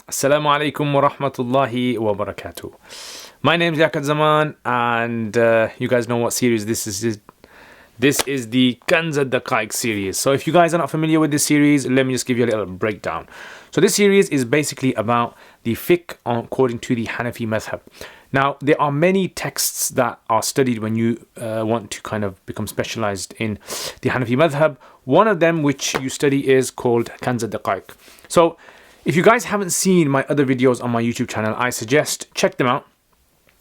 Assalamu alaikum wa rahmatullahi wa barakatuh. My name is Liaquat, and you guys know what series this is. This is the Kanz al-Daqaiq series. So if you guys are not familiar with this series, let me just give you a little breakdown. So this series is basically about the fiqh according to the Hanafi madhab. Now, there are many texts that are studied when you want to kind of become specialized in the Hanafi madhab. One of them which you study is called Kanz al-Daqaiq. So if you guys haven't seen my other videos on my YouTube channel, I suggest check them out.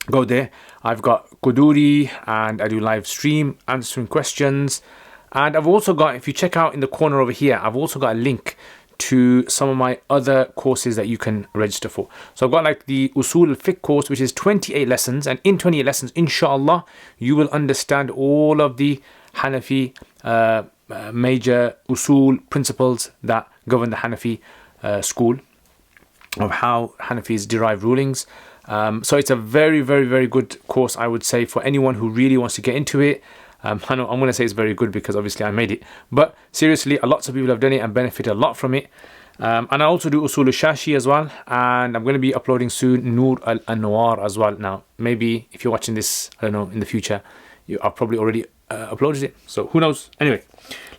Go there. I've got Qudoori and I do live stream answering questions. And I've also got, if you check out in the corner over here, I've also got a link to some of my other courses that you can register for. So I've got like the Usul al-Fiqh course, which is 28 lessons. And in 28 lessons, inshallah, you will understand all of the Hanafi major Usul principles that govern the Hanafi school of how Hanafis derive rulings. So it's a very, very, very good course, I would say, for anyone who really wants to get into it. I know I'm going to say it's very good because obviously I made it. But seriously, lots of people have done it and benefited a lot from it. And I also do Usul al-Shashi as well. And I'm going to be uploading soon Nur al-Anwar as well. Now, maybe if you're watching this, I don't know, in the future, I've probably already uploaded it. So who knows? Anyway,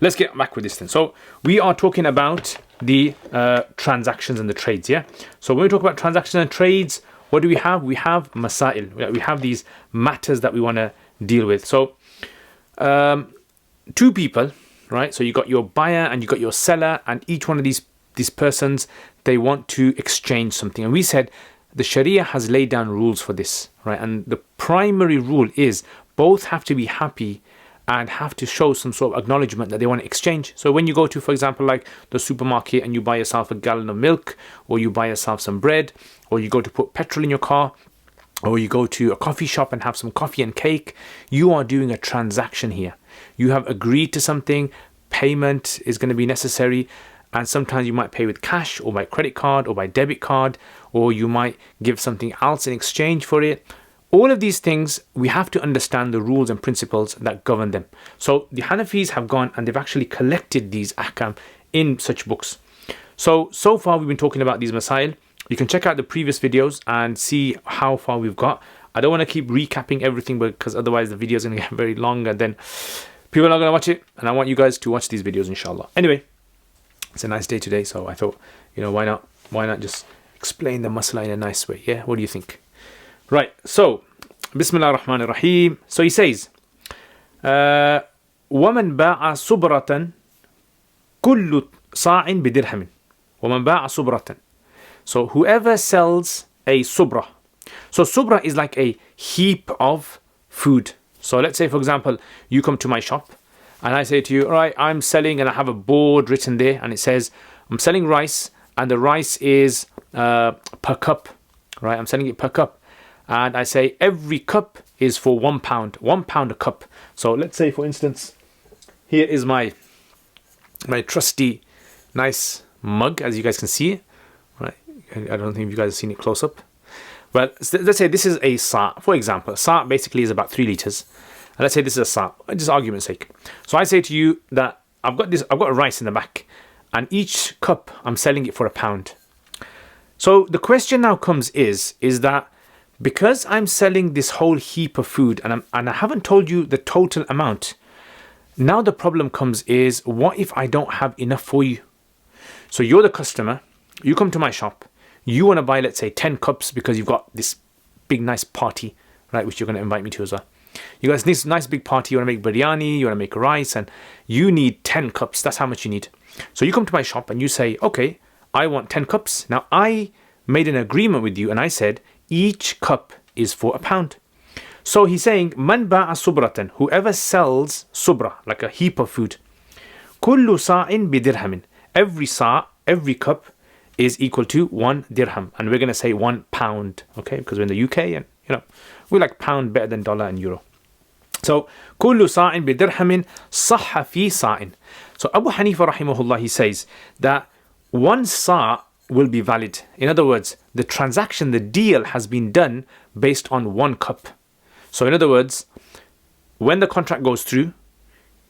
let's get back with this then. So we are talking about the transactions and the trades, yeah? So when we talk about transactions and trades, what do we have? We have masail. We have these matters that we want to deal with. So two people, right? So you got your buyer and you got your seller, and each one of these persons, they want to exchange something. And we said the Sharia has laid down rules for this, right? And the primary rule is both have to be happy and have to show some sort of acknowledgement that they want to exchange. So when you go to, for example, like the supermarket and you buy yourself a gallon of milk, or you buy yourself some bread, or you go to put petrol in your car, or you go to a coffee shop and have some coffee and cake, you are doing a transaction here. You have agreed to something, payment is going to be necessary, and sometimes you might pay with cash or by credit card or by debit card, or you might give something else in exchange for it. All of these things, we have to understand the rules and principles that govern them. So the Hanafis have gone and they've actually collected these ahkam in such books. So far we've been talking about these masail. You can check out the previous videos and see how far we've got. I don't want to keep recapping everything because otherwise the video is going to get very long and then people are not going to watch it. And I want you guys to watch these videos, inshallah. Anyway, it's a nice day today, so I thought, why not just explain the masala in a nice way? Yeah, what do you think? Right, so Bismillah ar-Rahman ar-Rahim. So he says, وَمَنْ بَاعَ صُبْرَةً كُلُّ صَاعٍ بِدِرْهَمٍ وَمَنْ بَاعَ صُبْرَةً. So whoever sells a subra. So subra is like a heap of food. So let's say, for example, you come to my shop and I say to you, all right, I'm selling, and I have a board written there and it says, I'm selling rice, and the rice is per cup, right? I'm selling it per cup. And I say every cup is for £1, £1 a cup. So let's say, for instance, here is my trusty, nice mug, as you guys can see it. Right? I don't think you guys have seen it close up. Well, let's say this is a sa'. For example, a sa' basically is about 3 liters. And let's say this is a sa', just argument's sake. So I say to you that I've got a rice in the back, and each cup I'm selling it for £1. So the question now comes is that because I'm selling this whole heap of food and I haven't told you the total amount, now the problem comes is, what if I don't have enough for you? So you're the customer, you come to my shop, you want to buy, let's say, 10 cups because you've got this big nice party, right, which you're going to invite me to as well. You got this nice big party, you want to make biryani, you want to make rice, and you need 10 cups, that's how much you need. So you come to my shop and you say, okay, I want 10 cups. Now I made an agreement with you and I said, each cup is for £1. So he's saying, Man ba'a subratan, whoever sells subra, like a heap of food, kullu sa'in bidirhamin, every sa', every cup is equal to 1 dirham. And we're going to say £1, okay? Because we're in the UK and, we like pound better than dollar and euro. So, kullu sa'in bidirhamin sahha fi sa'in. So Abu Hanifa rahimahullah, he says that one sa' will be valid. In other words, the transaction, the deal has been done based on 1 cup. So in other words, when the contract goes through,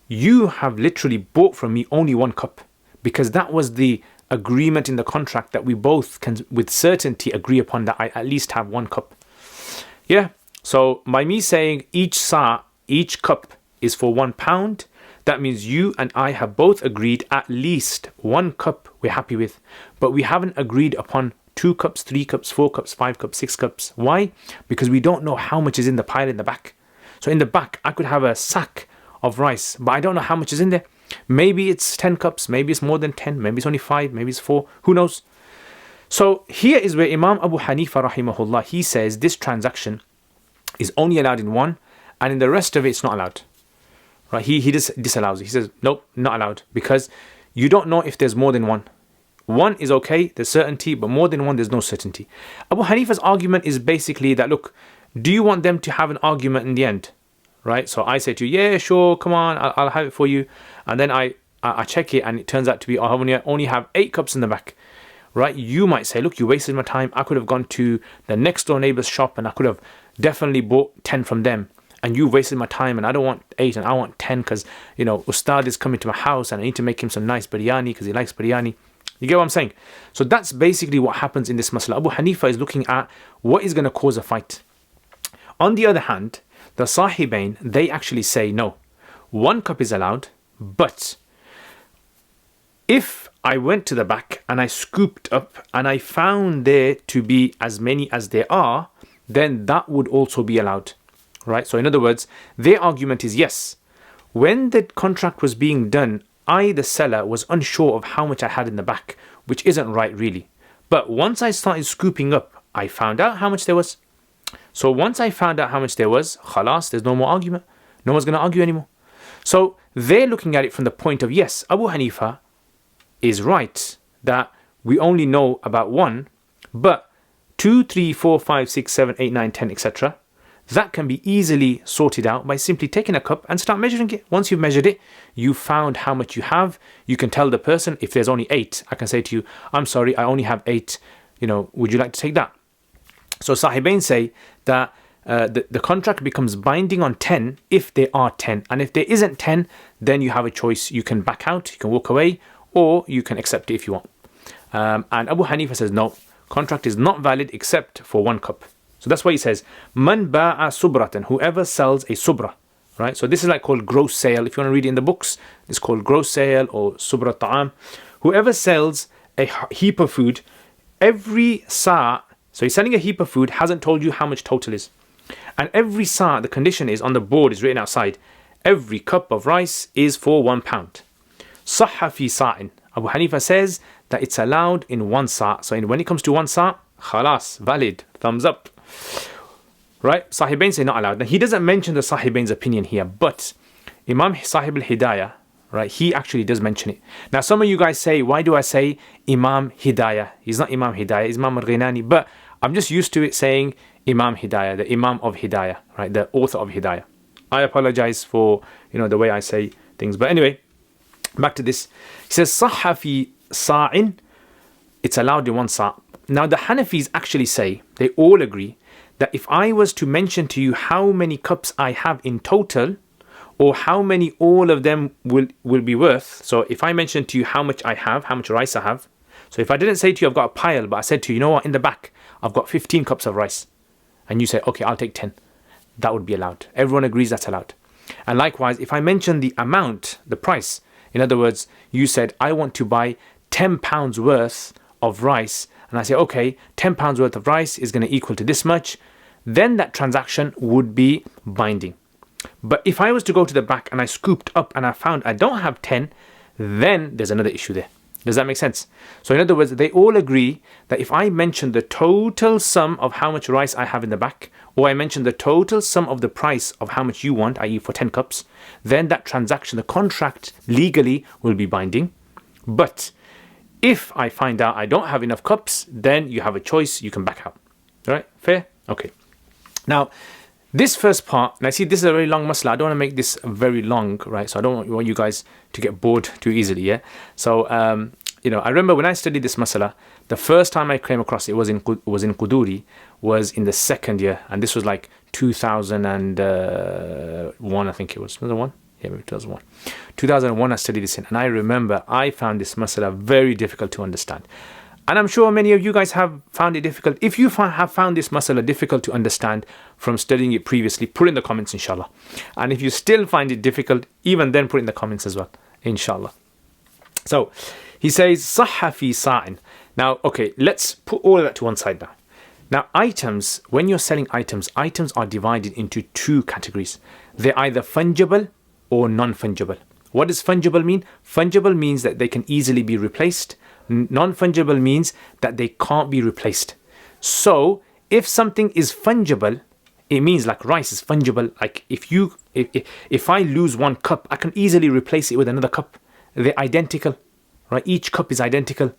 you have literally bought from me only 1 cup, because that was the agreement in the contract that we both can with certainty agree upon that I at least have 1 cup. Yeah. So by me saying each cup is for £1, that means you and I have both agreed at least 1 cup we're happy with, but we haven't agreed upon 2 cups, 3 cups, 4 cups, 5 cups, 6 cups. Why? Because we don't know how much is in the pile in the back. So in the back, I could have a sack of rice, but I don't know how much is in there. Maybe it's 10 cups, maybe it's more than 10, maybe it's only 5, maybe it's 4, who knows? So here is where Imam Abu Hanifa rahimahullah, he says this transaction is only allowed in one, and in the rest of it, it's not allowed. Right? He just disallows it. He says, nope, not allowed, because you don't know if there's more than one. One is okay, there's certainty, but more than one, there's no certainty. Abu Hanifa's argument is basically that, look, do you want them to have an argument in the end? Right? So I say to you, yeah, sure, come on, I'll have it for you. And then I check it, and it turns out to be, I only have 8 cups in the back. Right? You might say, look, you wasted my time. I could have gone to the next door neighbor's shop, and I could have definitely bought 10 from them. And you wasted my time, and I don't want 8, and I want 10 because, you know, Ustad is coming to my house, and I need to make him some nice biryani because he likes biryani. You get what I'm saying? So that's basically what happens in this masala. Abu Hanifa is looking at what is going to cause a fight. On the other hand, the Sahibain, they actually say, no, 1 cup is allowed, but if I went to the back and I scooped up and I found there to be as many as there are, then that would also be allowed. Right? So in other words, their argument is, yes, when the contract was being done, I, the seller, was unsure of how much I had in the back, which isn't right really. But once I started scooping up, I found out how much there was. So once I found out how much there was, khalas, there's no more argument. No one's going to argue anymore. So they're looking at it from the point of, yes, Abu Hanifa is right that we only know about 1, but 2, 3, 4, 5, 6, 7, 8, 9, 10, etc. That can be easily sorted out by simply taking a cup and start measuring it. Once you've measured it, you found how much you have. You can tell the person, if there's only 8, I can say to you, I'm sorry, I only have 8. You know, would you like to take that? So Sahibain say that the contract becomes binding on 10 if there are 10. And if there isn't 10, then you have a choice. You can back out, you can walk away, or you can accept it if you want. And Abu Hanifa says, no, contract is not valid except for 1 cup. So that's why he says, Man ba'a subratan, whoever sells a subra. Right? So this is like called gross sale. If you want to read it in the books, it's called gross sale or subra ta'am. Whoever sells a heap of food, every sa', so he's selling a heap of food, hasn't told you how much total is. And every sa', the condition is on the board, is written outside. Every cup of rice is for £1. Sahha fi sa'in. Abu Hanifa says that it's allowed in 1 sa'. So when it comes to 1 sa', khalas, valid, thumbs up. Right? Sahibain say not allowed. Now he doesn't mention the Sahibain's opinion here, but Imam Sahib al-Hidayah, right, he actually does mention it. Now some of you guys say, why do I say Imam Hidayah? He's not Imam Hidayah, he's Imam al-Ghinani, but I'm just used to it saying Imam Hidayah, the Imam of Hidayah, right, the author of Hidayah. I apologize for, you know, the way I say things, but anyway, back to this. He says, Sahha fi sa'in, it's allowed in 1 sa'. Now the Hanafis actually say, they all agree, that if I was to mention to you how many cups I have in total, or how many all of them will be worth, so if I mention to you how much I have, how much rice I have, so if I didn't say to you I've got a pile, but I said to you, you know what, in the back, I've got 15 cups of rice, and you say, okay, I'll take 10, that would be allowed. Everyone agrees that's allowed. And likewise, if I mention the amount, the price, in other words, you said, I want to buy £10 worth of rice, and I say, okay, £10 worth of rice is going to equal to this much, then that transaction would be binding. But if I was to go to the back and I scooped up and I found I don't have 10, then there's another issue there. Does that make sense? So in other words, they all agree that if I mention the total sum of how much rice I have in the back, or I mention the total sum of the price of how much you want, i.e. for 10 cups, then that transaction, the contract legally will be binding. But if I find out I don't have enough cups, then you have a choice, you can back out. All right? Fair? Okay. Now, this first part, and I see this is a very long masala. I don't want to make this very long, right? So I don't want you guys to get bored too easily, yeah? So, you know, I remember when I studied this masala, the first time I came across it was in Qudoori, was in the 2nd year, and this was like 2001, I think it was. Was it 1? Yeah, maybe 2001. 2001 I studied this in, and I remember I found this masala very difficult to understand. And I'm sure many of you guys have found it difficult. If you have found this masala difficult to understand from studying it previously, put in the comments, inshallah. And if you still find it difficult, even then put in the comments as well, inshallah. So he says, صح في صاع. Now, okay, let's put all of that to one side now. Now, items, when you're selling items are divided into two categories. They're either fungible or non-fungible. What does fungible mean? Fungible means that they can easily be replaced. Non-fungible means that they can't be replaced. So, if something is fungible, it means like rice is fungible. Like if I lose one cup, I can easily replace it with another cup. They're identical, right? Each cup is identical.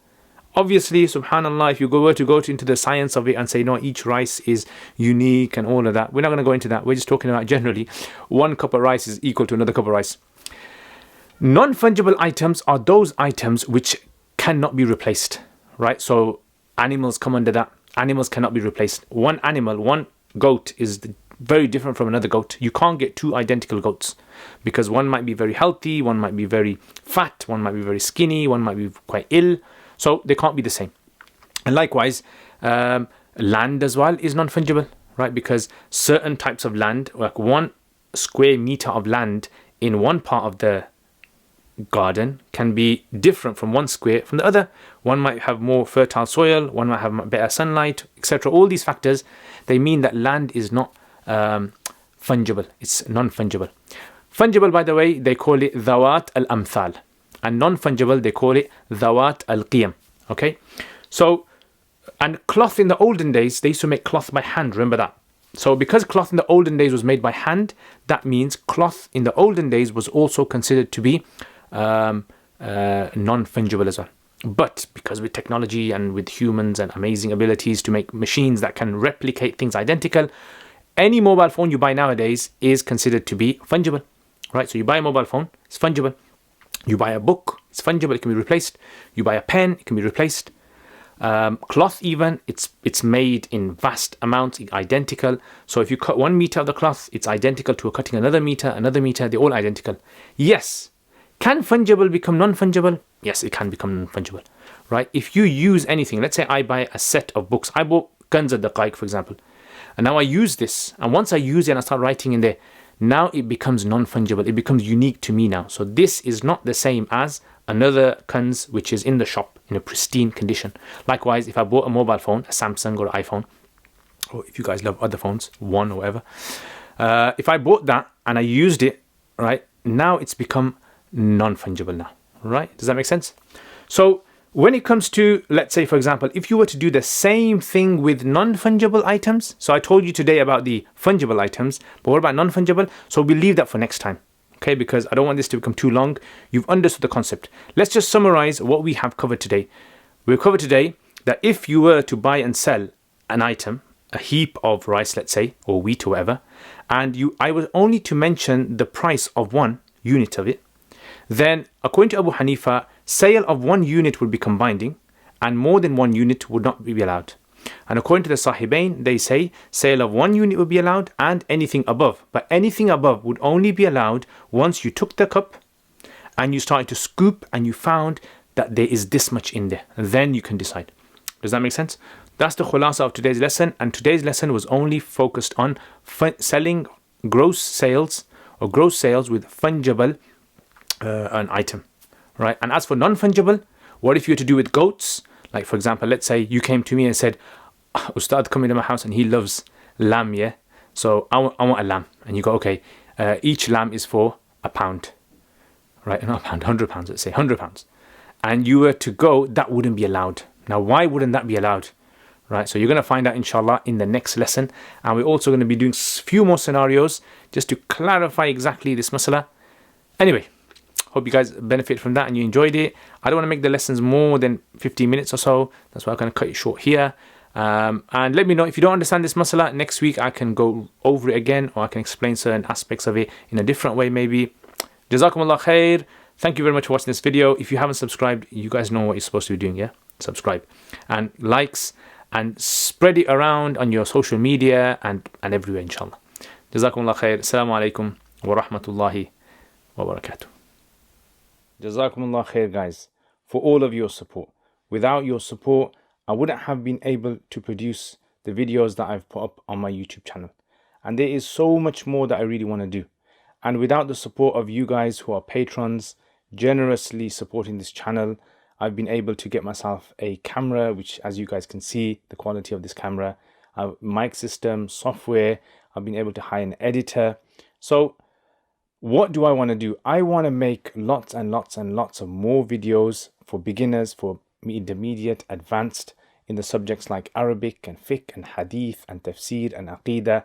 Obviously, subhanallah, if you were to go into the science of it and say, no, each rice is unique and all of that, we're not going to go into that. We're just talking about generally, one cup of rice is equal to another cup of rice. Non-fungible items are those items which cannot be replaced, right? So animals come under that. Animals cannot be replaced. One animal, one goat is very different from another goat. You can't get two identical goats because one might be very healthy, one might be very fat, one might be very skinny, one might be quite ill. So they can't be the same. And likewise, land as well is non-fungible, right? Because certain types of land, like 1 square meter of land in one part of the garden can be different from one square from the other. One might have more fertile soil, one might have better sunlight, etc. All these factors, they mean that land is not fungible. It's non-fungible. Fungible, by the way, they call it ذوات الأمثال. And non-fungible, they call it ذوات القيم. Okay? So, and cloth in the olden days, they used to make cloth by hand. Remember that. So because cloth in the olden days was made by hand, that means cloth in the olden days was also considered to be non-fungible as well. But because with technology and with humans and amazing abilities to make machines that can replicate things identical, any mobile phone you buy nowadays is considered to be fungible, right? So you buy a mobile phone, it's fungible. You buy a book, it's fungible, it can be replaced. You buy a pen, it can be replaced. Cloth even, it's made in vast amounts, identical. So if you cut 1 meter of the cloth, it's identical to cutting another meter, they're all identical. Yes. Can fungible become non-fungible? Yes, it can become non-fungible, right? If you use anything, let's say I buy a set of books. I bought Kanz al-Daqaiq, for example. And now I use this. And once I use it and I start writing in there, now it becomes non-fungible. It becomes unique to me now. So this is not the same as another Kanz which is in the shop in a pristine condition. Likewise, if I bought a mobile phone, a Samsung or an iPhone, or if you guys love other phones, One or whatever, if I bought that and I used it, right, now it's become non-fungible now, right? Does that make sense? So when it comes to, let's say, for example, if you were to do the same thing with non-fungible items, so I told you today about the fungible items, but what about non-fungible? So we'll leave that for next time, okay? Because I don't want this to become too long. You've understood the concept. Let's just summarize what we have covered today. We've covered today that if you were to buy and sell an item, a heap of rice, let's say, or wheat or whatever, and I was only to mention the price of 1 unit of it, then according to Abu Hanifa, sale of 1 unit would become binding and more than 1 unit would not be allowed. And according to the Sahibain, they say sale of 1 unit would be allowed and anything above. But anything above would only be allowed once you took the cup and you started to scoop and you found that there is this much in there. Then you can decide. Does that make sense? That's the khulasa of today's lesson. And today's lesson was only focused on selling gross sales with fungible an item, right? And as for non-fungible, what if you were to do with goats? Like, for example, let's say you came to me and said, Ustad come into my house and he loves lamb, yeah? So I want a lamb. And you go, okay, each lamb is for £1, right? Not £1, £100, let's say £100. And you were to go, that wouldn't be allowed. Now, why wouldn't that be allowed? Right? So you're going to find out, inshallah, in the next lesson. And we're also going to be doing a few more scenarios just to clarify exactly this masala. Anyway, hope you guys benefit from that and you enjoyed it. I don't want to make the lessons more than 15 minutes or so. That's why I'm going to cut it short here. And let me know if you don't understand this masala. Next week I can go over it again, or I can explain certain aspects of it in a different way maybe. Jazakumullah khair. Thank you very much for watching this video. If you haven't subscribed, you guys know what you're supposed to be doing, yeah? Subscribe. And likes and spread it around on your social media and everywhere, inshallah. Jazakumullah khair. Assalamu alaikum wa rahmatullahi wa barakatuh. Jazakumullah khair, guys, for all of your support. Without your support, I wouldn't have been able to produce the videos that I've put up on my YouTube channel. And there is so much more that I really want to do. And without the support of you guys who are patrons, generously supporting this channel, I've been able to get myself a camera, which, as you guys can see, the quality of this camera, mic system, software. I've been able to hire an editor. So what do I want to do? I want to make lots and lots and lots of more videos for beginners, for intermediate, advanced, in the subjects like Arabic and Fiqh and Hadith and Tafsir and Aqidah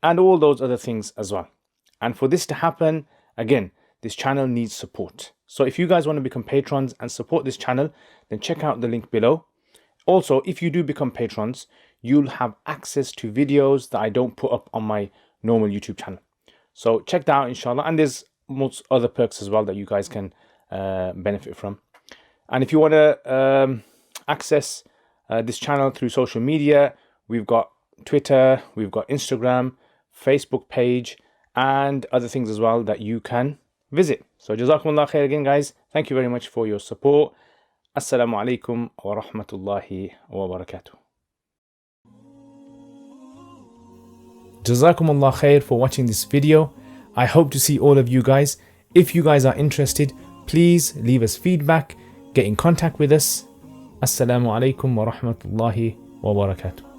and all those other things as well. And for this to happen, again, this channel needs support. So if you guys want to become patrons and support this channel, then check out the link below. Also, if you do become patrons, you'll have access to videos that I don't put up on my normal YouTube channel. So check that out, inshallah. And there's most other perks as well that you guys can benefit from. And if you want to access this channel through social media, we've got Twitter, we've got Instagram, Facebook page, and other things as well that you can visit. So Jazakumullah khair again, guys. Thank you very much for your support. Assalamu alaikum wa rahmatullahi wa barakatuh. Jazakumullah khair for watching this video. I hope to see all of you guys. If you guys are interested, please leave us feedback, get in contact with us. Assalamu alaikum wa rahmatullahi wa barakatuh.